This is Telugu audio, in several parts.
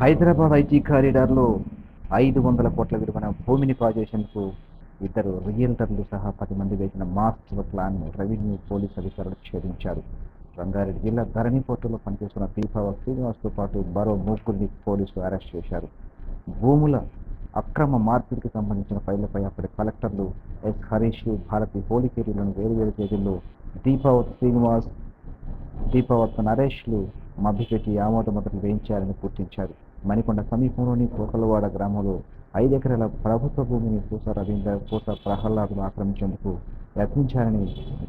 హైదరాబాద్ ఐటీ కారిడార్‌లో 500 కోట్ల విలువైన భూమిని కాజేసేందుకు ఇద్దరు రియల్టర్లు సహా 10 మంది వేసిన మాస్టర్ ప్లాన్‌ను రెవెన్యూ పోలీసు అధికారులు ఛేదించారు. రంగారెడ్డి జిల్లా ధరణి పోర్టులో పనిచేస్తున్న దీపావ శ్రీనివాస్‌తో పాటు మరో ముగ్గురిని పోలీసులు అరెస్ట్ చేశారు. భూముల అక్రమ మార్పిడికి సంబంధించిన ఫైళ్లపై అప్పటి కలెక్టర్లు ఎస్. హరీష్, భారతి హోళీకేరిలను వేర్వేరు తేదీల్లో దీపావత్ శ్రీనివాస్, దీపావత్ నరేష్లు మభ్యపెట్టి ఆమోదముద్రలు వేయించారని గుర్తించారు. మణికొండ సమీపంలోని కోకలవాడ గ్రామంలో 5 ఎకరాల ప్రభుత్వ భూమిని పూస రవీందర్, పూస ప్రహ్లాద్ను ఆక్రమించేందుకు యత్నించారని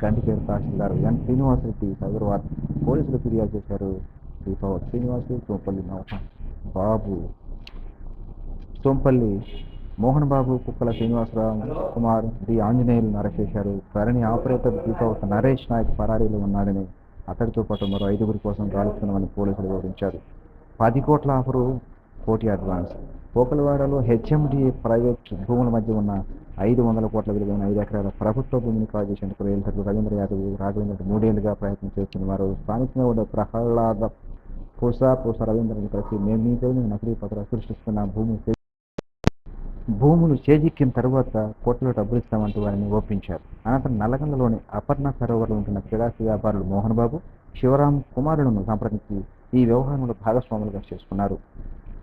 గండిపేట తహసీల్దార్ ఎన్. శ్రీనివాసరెడ్డి సైబరాబాద్ పోలీసులు ఫిర్యాదు చేశారు. దీపావత్ శ్రీనివాస్, సోంపల్లి మోహన్ బాబు, కుక్కల శ్రీనివాసరావు కుమార్, డి. ఆంజనేయులను అరెస్ట్ చేశారు. ధరణి ఆపరేటర్ దీపావత్ నరేష్ నాయక్ పరారీలో ఉన్నాడని, అతడితో పాటు మరో 5గురి కోసం గాలిస్తున్నామని పోలీసులు వివరించారు. 10 కోట్ల ఆఫరు, కోటి అడ్వాన్స్. కోకలవాడలో హెచ్ఎండిఏ ప్రైవేట్ భూముల మధ్య ఉన్న 500 కోట్ల విలువైన 5 ఎకరాల ప్రభుత్వ భూమిని కాజేసేందుకు రియల్టర్లు రవీంద్ర యాదవ్, రాఘవేంద్ర 3 ఏళ్లుగా ప్రయత్నం చేస్తున్నారు. స్థానికంగా ఉండే ప్రహ్లాద, పూస రవీంద్రను కలిసి మేము మీ పేరు మీద నకిలీ పత్రాలు సృష్టిస్తున్న భూములు చేజిక్కిన తరువాత కోట్లలో డబ్బులు ఇస్తామంటూ వారిని ఒప్పించారు. అనంతరం నల్లగొండలోని అపర్ణ సరోవర్లో ఉంటున్న స్థిరాస్తి వ్యాపారులు మోహన్ బాబు, శివరాం కుమారులను సంప్రదించి ఈ వ్యవహారంలో భాగస్వాములుగా చేసుకున్నారు.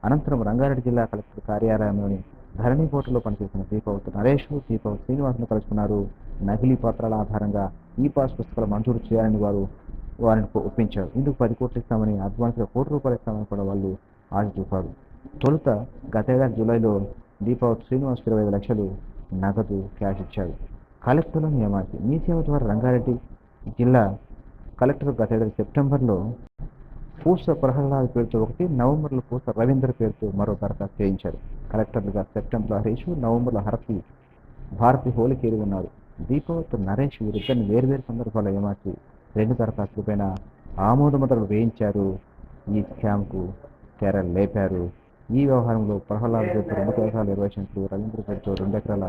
అనంతరం రంగారెడ్డి జిల్లా కలెక్టర్ కార్యాలయంలోని ధరణి పోర్టులో పనిచేస్తున్న దీపావత్ నరేష్, దీపావత్ శ్రీనివాస్ను కలుసుకున్నారు. నకిలీ పత్రాల ఆధారంగా ఈ పాస్ పుస్తకాలు మంజూరు చేయాలని వారిని ఒప్పించారు. ఇందుకు 10 కోట్లు ఇస్తామని, అడ్వాన్స్గా ₹1 ఇస్తామని కూడా వాళ్ళు ఆశ చూపారు. తొలుత గతేడాది జూలైలో దీపావత్ శ్రీనివాస్ 25 లక్షలు నగదు క్యాష్ ఇచ్చాడు. కలెక్టర్ల నియామకం. మీ సేవ ద్వారా రంగారెడ్డి జిల్లా కలెక్టర్ గతేడాది సెప్టెంబర్లో పూస ప్రహ్లాద్ పేరుతో ఒకటి, నవంబర్లో పూస రవీందర్ పేరుతో మరో దరఖాస్తు చేయించారు. కలెక్టర్లుగా సెప్టెంబర్లో హరీష్, నవంబర్లో భారతి హోళీకేరి ఉన్నారు. దీపావత్ నరేష్ వీరిద్దరిని వేర్వేరు సందర్భాల్లో ఏమార్చి 2 దరఖాస్తులపైన ఆమోదముద్రలు వేయించారు. ఈ స్కామ్కు తెర లేపారు. ఈ వ్యవహారంలో ప్రహ్లాద్ పేరుతో 2 ఎకరాల 20 సెంట్లు, రవీంద్ర పేరుతో 2 ఎకరాల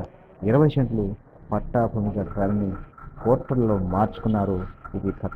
20 సెంట్లు పట్టా భూమిగా ధరణి పోర్టల్లో మార్చుకున్నారు. ఇది కథ.